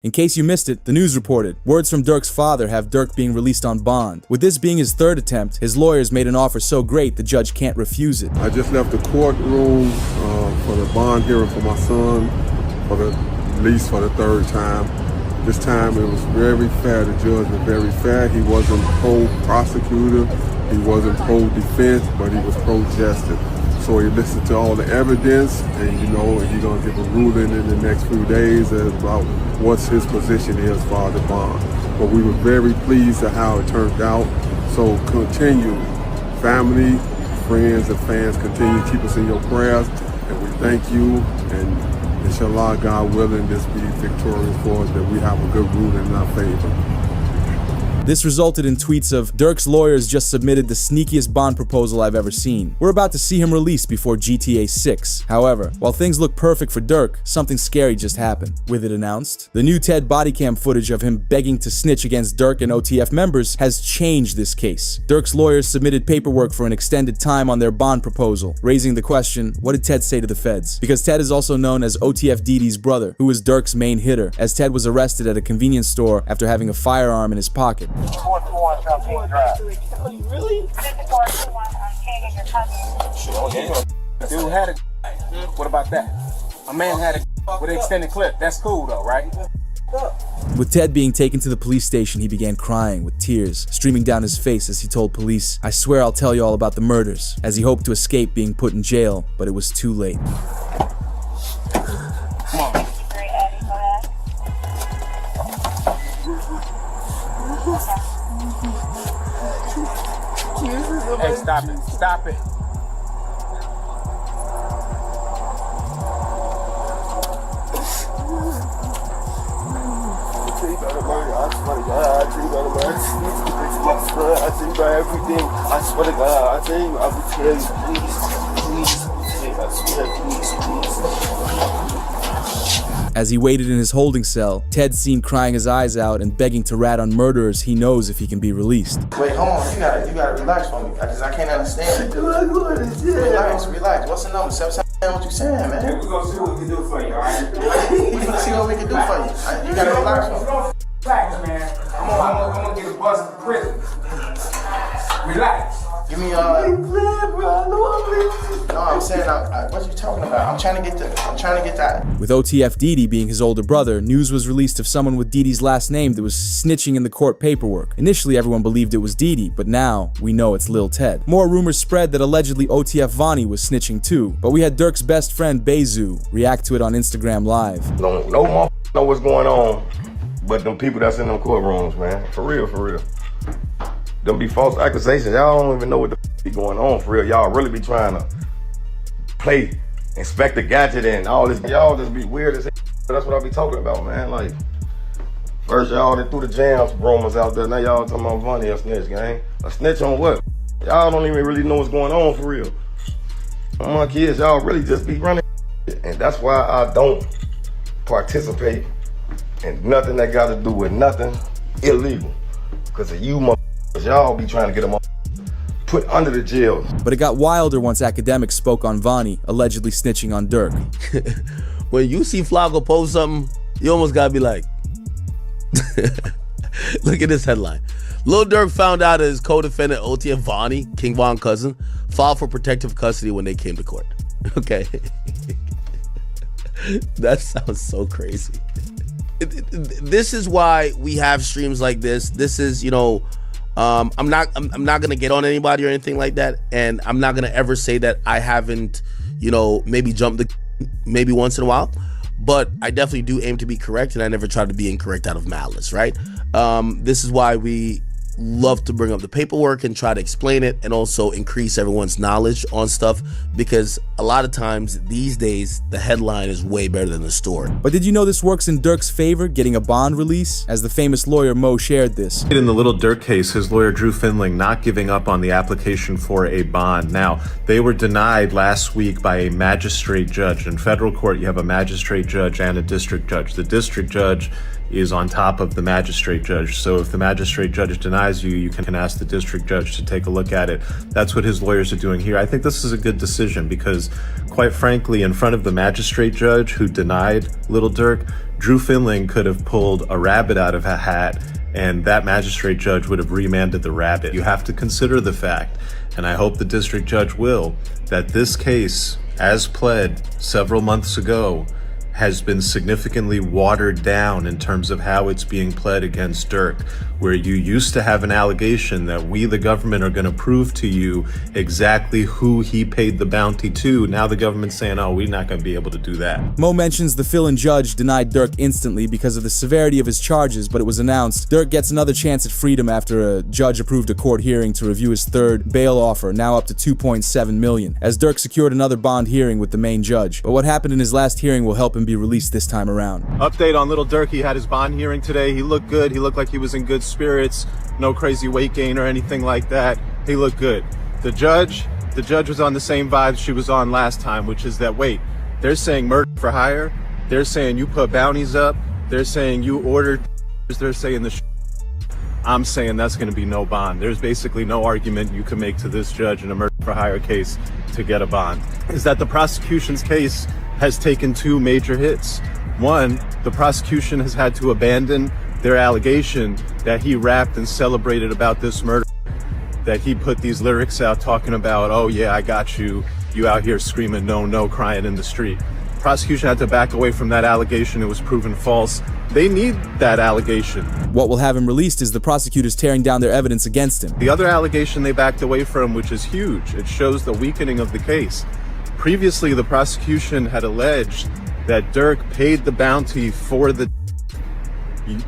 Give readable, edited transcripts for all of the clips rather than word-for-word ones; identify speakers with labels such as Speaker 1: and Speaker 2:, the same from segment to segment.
Speaker 1: In case you missed it, the news reported, words from Durk's father have Durk being released on bond. With this being his third attempt, his lawyers made an offer so great the judge can't refuse it.
Speaker 2: I just left the courtroom for the bond hearing for my son, at least for the third time. This time it was very fair. The judge was very fair. He wasn't pro-prosecutor, he wasn't pro-defense, but he was pro-justice. So he listened to all the evidence, and he's gonna give a ruling in the next few days about what his position is for the bond. But we were very pleased at how it turned out. So continue, family, friends, and fans, continue to keep us in your prayers, and we thank you. And inshallah, God willing, this be victorious for us, that we have a good ruling in our favor.
Speaker 1: This resulted in tweets of, Durk's lawyers just submitted the sneakiest bond proposal I've ever seen. We're about to see him released before GTA 6. However, while things look perfect for Durk, something scary just happened. With it announced, the new TED body cam footage of him begging to snitch against Durk and OTF members has changed this case. Durk's lawyers submitted paperwork for an extended time on their bond proposal, raising the question, what did Ted say to the feds? Because Ted is also known as OTF Didi's brother, who was Durk's main hitter, as Ted was arrested at a convenience store after having a firearm in his pocket.
Speaker 3: 421 South Drive.
Speaker 4: Really?
Speaker 3: 421
Speaker 4: Dude had a. What about that? A man had a with an extended clip. That's cool though, right?
Speaker 1: With Ted being taken to the police station, he began crying with tears streaming down his face as he told police, I swear I'll tell you all about the murders, as he hoped to escape being put in jail, but it was too late.
Speaker 4: Come on. Hey, stop it. Stop it.
Speaker 5: I swear to God, I tell you, I will tell you, please, I swear, please.
Speaker 1: As he waited in his holding cell, Ted's seen crying his eyes out and begging to rat on murderers he knows if he can be released.
Speaker 5: Wait, hold on, you gotta relax for me, because I can't understand it. Relax. What's the number? What you saying, man?
Speaker 4: We're gonna see what we can do for you, alright?
Speaker 5: We're gonna see what we can do for you. You gotta relax for me.
Speaker 4: Relax, man. I'm gonna get a bus to prison. Relax.
Speaker 5: Give me no, I'm saying, what you talking about? I'm trying to get that.
Speaker 1: With OTF Didi being his older brother, news was released of someone with Didi's last name that was snitching in the court paperwork. Initially, everyone believed it was Didi, but now we know it's Lil Ted. More rumors spread that allegedly OTF Vonnie was snitching too, but we had Durk's best friend Bezu react to it on Instagram Live.
Speaker 6: No motherfucker know what's going on, but them people that's in them courtrooms, man. For real. Them be false accusations. Y'all don't even know what the be going on for real. Y'all really be trying to play Inspector Gadget and all this. Y'all just be weird as hell. That's what I be talking about, man. Like, first y'all done threw the jams rumors out there. Now y'all talking about Vonnie a snitch, gang. A snitch on what? Y'all don't even really know what's going on for real. My kids, y'all really just be running. And that's why I don't participate in nothing that got to do with nothing illegal. Because of you motherfuckers, y'all be trying to get them all put under the jail.
Speaker 1: But it got wilder once academics spoke on Vonnie, allegedly snitching on Durk.
Speaker 7: When you see Flacco post something, you almost gotta be like, look at this headline. Lil Durk found out that his co-defendant OTF Vonnie, King Von cousin, filed for protective custody when they came to court. Okay. That sounds so crazy. This is why we have streams like this. This is, I'm not gonna get on anybody or anything like that, and I'm not gonna ever say that I haven't, maybe jumped maybe once in a while, but I definitely do aim to be correct, and I never try to be incorrect out of malice, right? This is why we love to bring up the paperwork and try to explain it, and also increase everyone's knowledge on stuff, because a lot of times these days the headline is way better than the story.
Speaker 1: But did you know this works in Durk's favor, getting a bond release? As the famous lawyer Mo shared this.
Speaker 8: In the Lil Durk case, his lawyer Drew Finling not giving up on the application for a bond. Now, they were denied last week by a magistrate judge. In federal court, you have a magistrate judge and a district judge. The district judge is on top of the magistrate judge. So if the magistrate judge denies denies you, you can ask the district judge to take a look at it. That's what his lawyers are doing here. I think this is a good decision because, quite frankly, in front of the magistrate judge who denied Lil Durk, Drew Finling could have pulled a rabbit out of a hat, and that magistrate judge would have remanded the rabbit. You have to consider the fact, and I hope the district judge will, that this case, as pled several months ago, has been significantly watered down in terms of how it's being pled against Durk, where you used to have an allegation that we, the government, are going to prove to you exactly who he paid the bounty to. Now the government's saying, oh, we're not going to be able to do that.
Speaker 1: Mo mentions the fill-in judge denied Durk instantly because of the severity of his charges, but it was announced Durk gets another chance at freedom after a judge approved a court hearing to review his third bail offer, now up to $2.7 million, as Durk secured another bond hearing with the main judge. But what happened in his last hearing will help him be released this time around.
Speaker 8: Update on Lil Durk. He had his bond hearing today. He looked good. He looked like he was in good spirits. No crazy weight gain or anything like that. He looked good. The judge was on the same vibes she was on last time, which is that, wait, they're saying murder for hire. They're saying you put bounties up. They're saying you ordered. They're saying I'm saying that's going to be no bond. There's basically no argument you can make to this judge in a murder for hire case to get a bond. Is that the prosecution's case has taken two major hits. One, the prosecution has had to abandon their allegation that he rapped and celebrated about this murder, that he put these lyrics out talking about, oh yeah, I got you, you out here screaming no, no, crying in the street. Prosecution had to back away from that allegation. It was proven false. They need that allegation.
Speaker 1: What will have him released is the prosecutors tearing down their evidence against him.
Speaker 8: The other allegation they backed away from, which is huge, it shows the weakening of the case. Previously, the prosecution had alleged that Durk paid the bounty for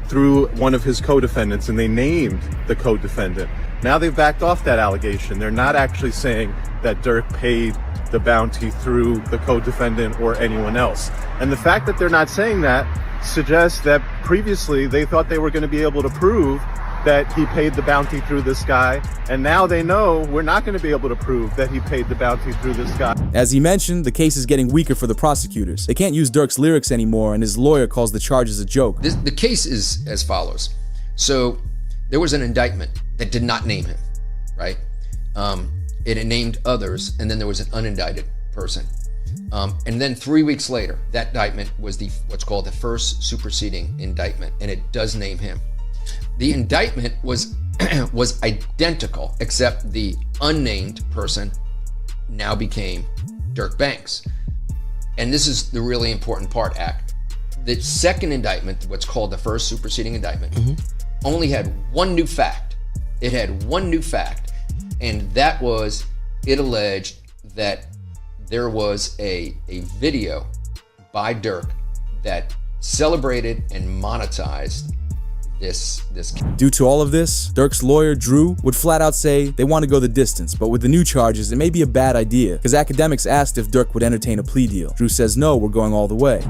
Speaker 8: through one of his co-defendants, and they named the co-defendant. Now they've backed off that allegation. They're not actually saying that Durk paid the bounty through the co-defendant or anyone else. And the fact that they're not saying that suggests that previously they thought they were going to be able to prove that he paid the bounty through this guy, and now they know we're not going to be able to prove that he paid the bounty through this guy.
Speaker 1: As he mentioned, the case is getting weaker for the prosecutors. They can't use Durk's lyrics anymore, and his lawyer calls the charges a joke.
Speaker 9: The case is as follows. So there was an indictment that did not name him, right? It named others, and then there was an unindicted person. And then 3 weeks later, that indictment was what's called the first superseding indictment, and it does name him. The indictment was identical, except the unnamed person now became Durk Banks. And this is the really important part, Act. The second indictment, what's called the first superseding indictment, only had one new fact. It had one new fact, and that was it alleged that there was a video by Durk that celebrated and monetized this.
Speaker 1: Due to all of this, Durk's lawyer, Drew, would flat out say they want to go the distance, but with the new charges, it may be a bad idea, because academics asked if Durk would entertain a plea deal. Drew says, no, we're going all the way.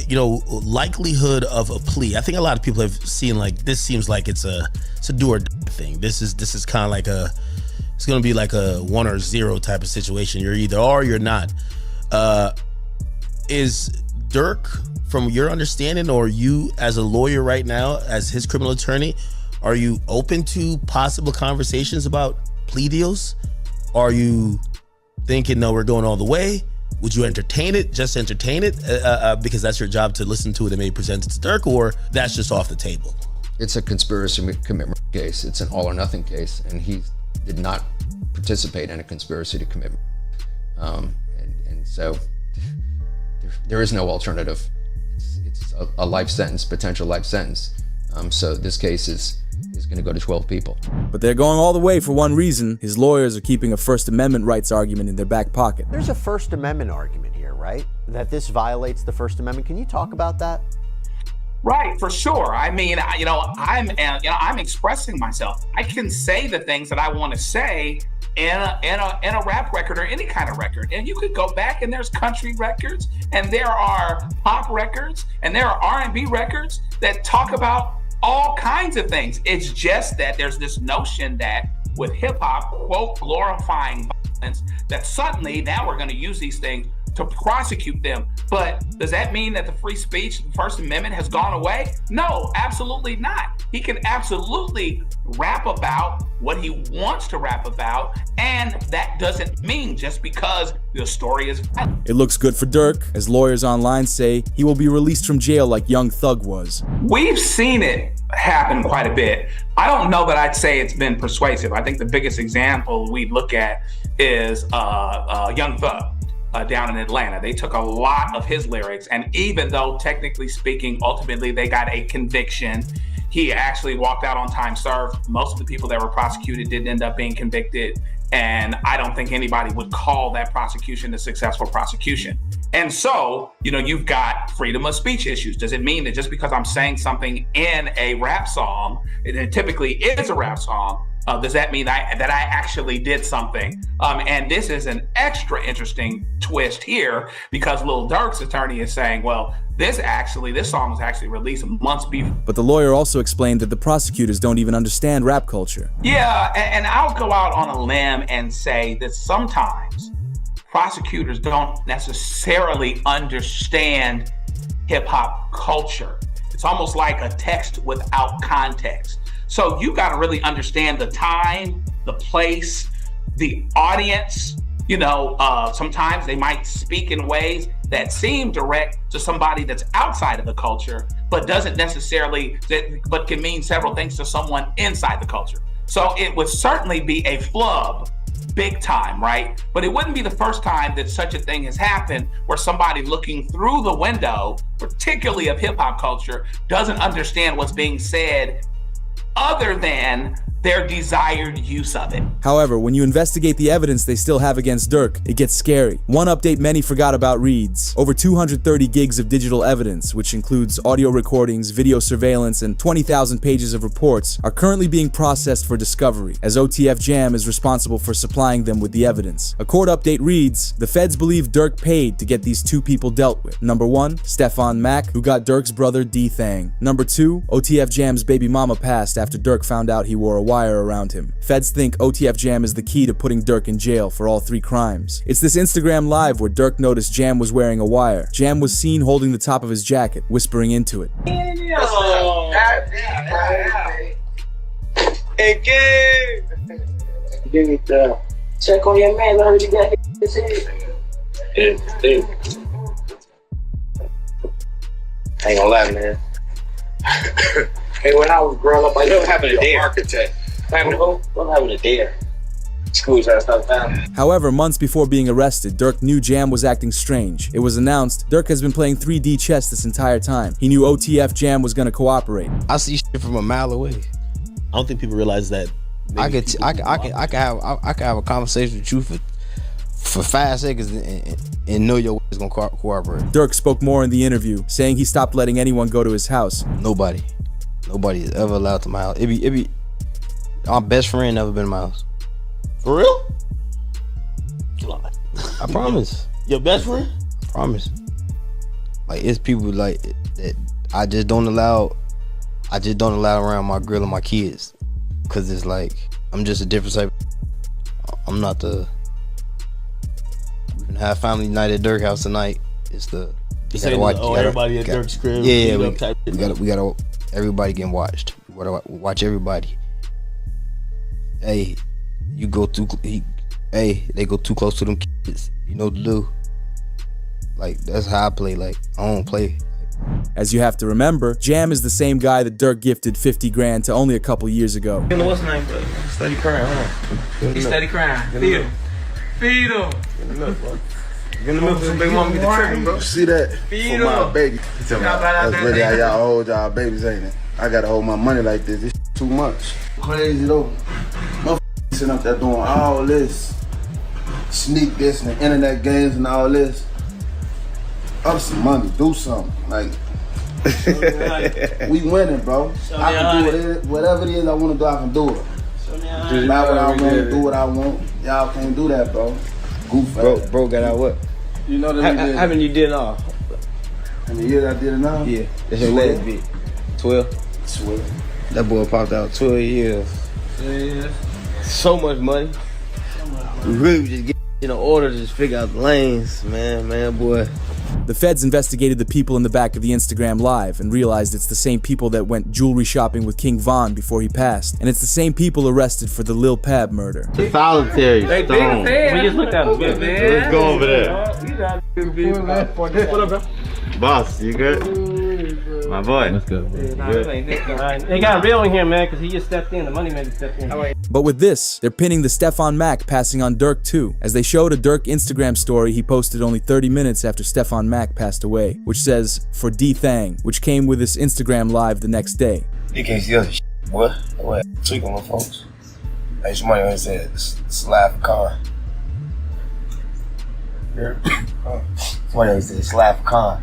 Speaker 7: You know, likelihood of a plea. I think a lot of people have seen, like, this seems like it's a do or die thing. This is kind of like it's going to be like a 1 or 0 type of situation. You're either are or you're not. Is Durk, from your understanding, or you as a lawyer right now, as his criminal attorney, are you open to possible conversations about plea deals? Are you thinking, no, we're going all the way? Would you entertain it, just entertain it, because that's your job to listen to it and maybe present it to Durk, or that's just off the table?
Speaker 9: It's a conspiracy commitment case. It's an all or nothing case, and he did not participate in a conspiracy to commit. And so there is no alternative. It's a life sentence, potential life sentence. So this case is going to go to 12 people.
Speaker 1: But they're going all the way for one reason. His lawyers are keeping a First Amendment rights argument in their back pocket.
Speaker 10: There's a First Amendment argument here, right? That this violates the First Amendment. Can you talk about that?
Speaker 11: Right, for sure. I mean, I'm expressing myself. I can say the things that I want to say in a rap record or any kind of record. And you could go back and there's country records and there are pop records and there are R&B records that talk about all kinds of things. It's just that there's this notion that with hip hop, quote, glorifying violence, that suddenly now we're going to use these things to prosecute them. But does that mean that the free speech, the First Amendment has gone away? No, absolutely not. He can absolutely rap about what he wants to rap about, and that doesn't mean just because the story is violent.
Speaker 1: It looks good for Durk, as lawyers online say he will be released from jail like Young Thug was.
Speaker 11: We've seen it happen quite a bit. I don't know that I'd say it's been persuasive. I think the biggest example we'd look at is Young Thug. Down in Atlanta. They took a lot of his lyrics, and even though technically speaking, ultimately they got a conviction, he actually walked out on time served. Most of the people that were prosecuted didn't end up being convicted, and I don't think anybody would call that prosecution a successful prosecution. And so, you've got freedom of speech issues. Does it mean that just because I'm saying something in a rap song, and it typically is a rap song, does that mean that I actually did something? And this is an extra interesting twist here, because Lil Durk's attorney is saying, well, this song was actually released months before.
Speaker 1: But the lawyer also explained that the prosecutors don't even understand rap culture.
Speaker 11: Yeah, and I'll go out on a limb and say that sometimes prosecutors don't necessarily understand hip hop culture. It's almost like a text without context. So you got to really understand the time, the place, the audience. Sometimes they might speak in ways that seem direct to somebody that's outside of the culture, but doesn't necessarily, but can mean several things to someone inside the culture. So it would certainly be a flub, big time, right? But it wouldn't be the first time that such a thing has happened, where somebody looking through the window, particularly of hip hop culture, doesn't understand what's being said other than their desired use of it.
Speaker 1: However, when you investigate the evidence they still have against Durk, it gets scary. One update many forgot about reads: over 230 gigs of digital evidence, which includes audio recordings, video surveillance, and 20,000 pages of reports, are currently being processed for discovery, as OTF Jam is responsible for supplying them with the evidence. A court update reads: the feds believe Durk paid to get these two people dealt with. Number 1, Stefan Mack, who got Durk's brother D-Thang. Number 2, OTF Jam's baby mama passed after Durk found out he wore a wire around him. Feds think OTF Jam is the key to putting Durk in jail for all 3 crimes. It's this Instagram live where Durk noticed Jam was wearing a wire. Jam was seen holding the top of his jacket, whispering into it.
Speaker 3: Give me the check on your man. I heard you got his head. I ain't gonna lie, man. Hey, when I was growing up, I used to have an architect. What happened to dare? School's out of town.
Speaker 1: However, months before being arrested, Durk knew Jam was acting strange. It was announced Durk has been playing 3D chess this entire time. He knew OTF Jam was gonna cooperate.
Speaker 7: I see shit from a mile away.
Speaker 12: I don't think people realize that.
Speaker 7: I could have a conversation with you for 5 seconds and know your is gonna cooperate.
Speaker 1: Durk spoke more in the interview, saying he stopped letting anyone go to his house.
Speaker 7: Nobody is ever allowed to my house. It be my best friend never been to my house.
Speaker 12: For real?
Speaker 7: I promise.
Speaker 12: Your best friend?
Speaker 7: I promise. Like, it's people like that I just don't allow around my girl and my kids, cause it's like I'm just a different type. I'm not the. We're gonna have family night at Durk house tonight. It's the.
Speaker 12: You gotta watch. Everybody at Durk's crib.
Speaker 7: Yeah, we gotta. Everybody getting watched. We gotta watch everybody. Hey, they go too close to them kids. You know what to do. Like, that's how I play. Like, I don't play.
Speaker 1: As you have to remember, Jam is the same guy that Durk gifted 50 grand to only a couple years ago.
Speaker 5: You know what's his name, bro? Steady crying, huh? He steady crying. Feed him. Feed him. Get in the milk, bro. Get in the milk so big mama get the tripping, bro.
Speaker 2: See that?
Speaker 5: Feed
Speaker 2: for my
Speaker 5: him.
Speaker 2: baby. That's really how y'all hold y'all babies, ain't it? I gotta hold my money like this. This too much. Crazy though. Motherfuckers sitting up there doing all this. Sneak this and the internet games and all this. Up some money, do something. Like, we winning, bro. I can do whatever it is I want to do, I can do it. Just not what I want to do what I want. Y'all can't do that, bro. Goof
Speaker 5: Bro got out what?
Speaker 2: You know that
Speaker 5: how many you did all?
Speaker 2: How many years I did it now?
Speaker 5: Yeah. That's your last bit. 12?
Speaker 2: 12.
Speaker 5: That boy popped out 12 years. Yeah. So much money. We really was just getting order to just figure out the lanes, man, boy.
Speaker 1: The feds investigated the people in the back of the Instagram Live and realized it's the same people that went jewelry shopping with King Von before he passed. And it's the same people arrested for the Lil Pab murder.
Speaker 5: Solitary stone.
Speaker 4: We just looked at him.
Speaker 5: Let's go over there. What up, bro? Boss, you good? My boy. Let's go.
Speaker 4: They got real in here, man, because he just stepped in. The money man just stepped in.
Speaker 1: But with this, they're pinning the Stefan Mack passing on Durk too, as they showed a Durk Instagram story he posted only 30 minutes after Stefan Mack passed away, which says, "For D Thang," which came with this Instagram Live the next day.
Speaker 13: You can't see us, boy. What? Tweak on the folks. Hey, somebody always said, slap a car. Somebody always said, slap a car.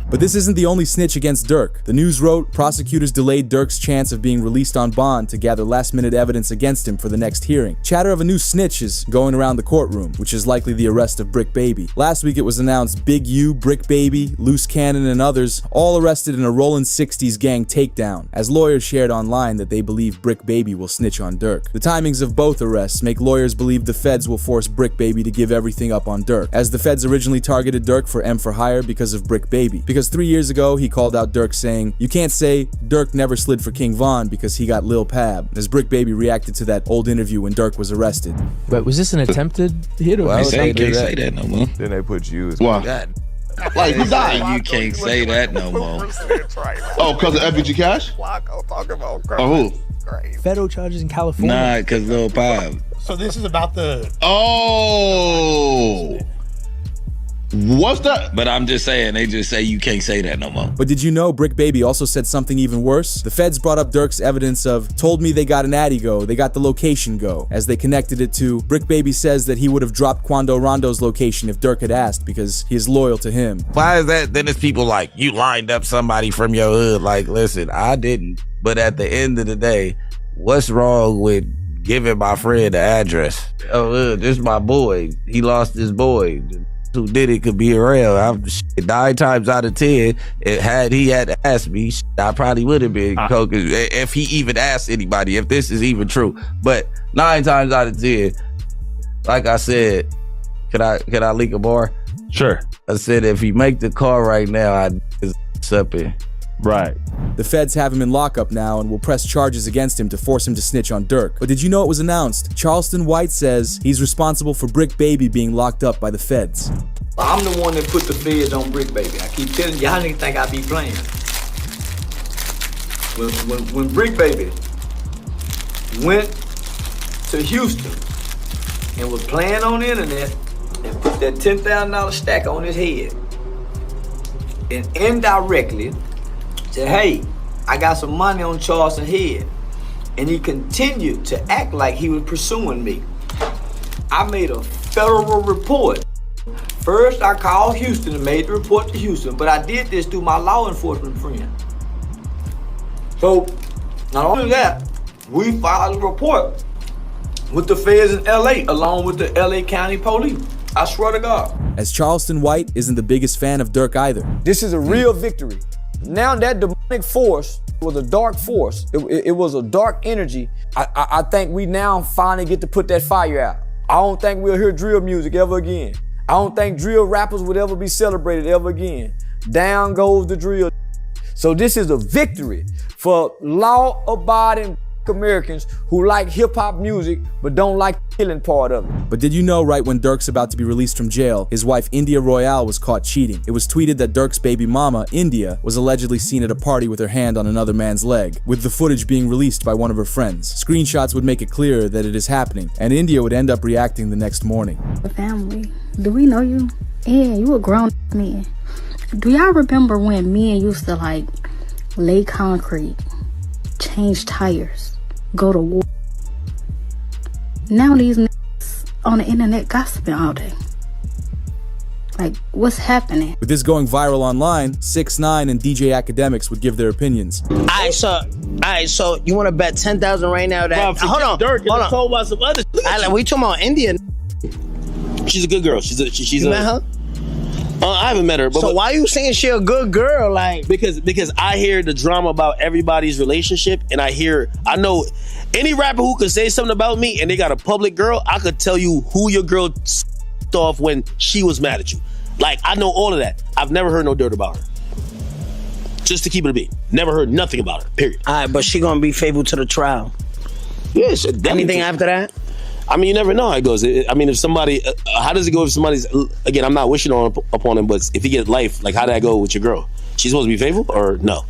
Speaker 1: But this isn't the only snitch against Durk. The news wrote prosecutors delayed Durk's chance of being released on bond to gather last-minute evidence against him for the next hearing. Chatter of a new snitch is going around the courtroom, which is likely the arrest of Brick Baby. Last week it was announced Big U, Brick Baby, Loose Cannon, and others all arrested in a Rollin' 60s gang takedown, as lawyers shared online that they believe Brick Baby will snitch on Durk. The timings of both arrests make lawyers believe the feds will force Brick Baby to give everything up on Durk, as the feds originally targeted Durk for M for Hire because of Brick Baby. Because 3 years ago, he called out Durk saying, "You can't say Durk never slid for King Von because he got Lil Pab," as Brick Baby reacted to that old interview when Durk was arrested.
Speaker 14: But was this an attempted hit or
Speaker 15: can't say that no more.
Speaker 16: Then they put you as
Speaker 15: why?
Speaker 16: Like, who died?
Speaker 15: You can't say that no more.
Speaker 16: Oh, because of FBG Cash? Oh, who?
Speaker 14: Federal charges in California.
Speaker 15: Nah, because Lil Pab.
Speaker 12: So this is about the...
Speaker 16: Oh! What's that?
Speaker 15: But I'm just saying, they just say you can't say that no more.
Speaker 1: But did you know Brick Baby also said something even worse? The feds brought up Durk's evidence of, "Told me they got an addy go, they got the location go," as they connected it to, Brick Baby says that he would have dropped Quando Rondo's location if Durk had asked because he is loyal to him.
Speaker 15: Why is that? Then it's people like, you lined up somebody from your hood. Like, listen, I didn't. But at the end of the day, what's wrong with giving my friend the address? Oh, this is my boy. He lost his boy. Who did it could be around. 9 times out of 10, had he had asked me, I probably would have been coke if he even asked anybody, if this is even true. But 9 times out of 10, like I said, can I leak a bar?
Speaker 12: Sure.
Speaker 15: I said if he make the call right now, I'd up it.
Speaker 12: Right.
Speaker 1: The feds have him in lockup now and will press charges against him to force him to snitch on Durk. But did you know it was announced? Charleston White says he's responsible for Brick Baby being locked up by the feds.
Speaker 17: I'm the one that put the feds on Brick Baby. I keep telling you, y'all niggas think I be playing. When Brick Baby went to Houston and was playing on the internet and put that $10,000 stack on his head and indirectly said, "Hey, I got some money on Charleston's head," and he continued to act like he was pursuing me, I made a federal report. First, I called Houston and made the report to Houston, but I did this through my law enforcement friend. So, not only that, we filed a report with the feds in LA, along with the LA County Police. I swear to God.
Speaker 1: As Charleston White isn't the biggest fan of Durk either.
Speaker 17: This is a real victory. Now that demonic force was a dark force. It was a dark energy. I think we now finally get to put that fire out. I don't think we'll hear drill music ever again. I don't think drill rappers would ever be celebrated ever again. Down goes the drill. So this is a victory for law-abiding Americans who like hip-hop music but don't like the killing part of it.
Speaker 1: But did you know right when Durk's about to be released from jail, his wife India Royale was caught cheating? It was tweeted that Durk's baby mama, India, was allegedly seen at a party with her hand on another man's leg, with the footage being released by one of her friends. Screenshots would make it clear that it is happening, and India would end up reacting the next morning.
Speaker 18: Family, do we know you? Yeah, you a grown man. Do y'all remember when men used to like lay concrete, change tires, go to war? Now these niggas on the internet gossiping all day. Like, what's happening?
Speaker 1: With this going viral online, 6ix9ine and DJ Academics would give their opinions.
Speaker 5: Alright, so you want to bet 10,000 right now that? Hold on.
Speaker 12: Told about some other
Speaker 5: we talking about India.
Speaker 12: She's a good girl. She's
Speaker 5: you met her?
Speaker 19: I haven't met her. But
Speaker 12: So why you saying she a good girl? Like
Speaker 19: because I hear the drama about everybody's relationship, and I know any rapper who could say something about me and they got a public girl, I could tell you who your girl off when she was mad at you. Like, I know all of that. I've never heard no dirt about her. Just to keep it a beat. Never heard nothing about her, period.
Speaker 12: All right, but she gonna be faithful to the trial.
Speaker 19: Yes.
Speaker 12: Anything after that?
Speaker 19: I mean, you never know how it goes. I mean, if somebody, how does it go if somebody's, again, I'm not wishing upon him, but if he gets life, like, how did that go with your girl? She's supposed to be faithful or no?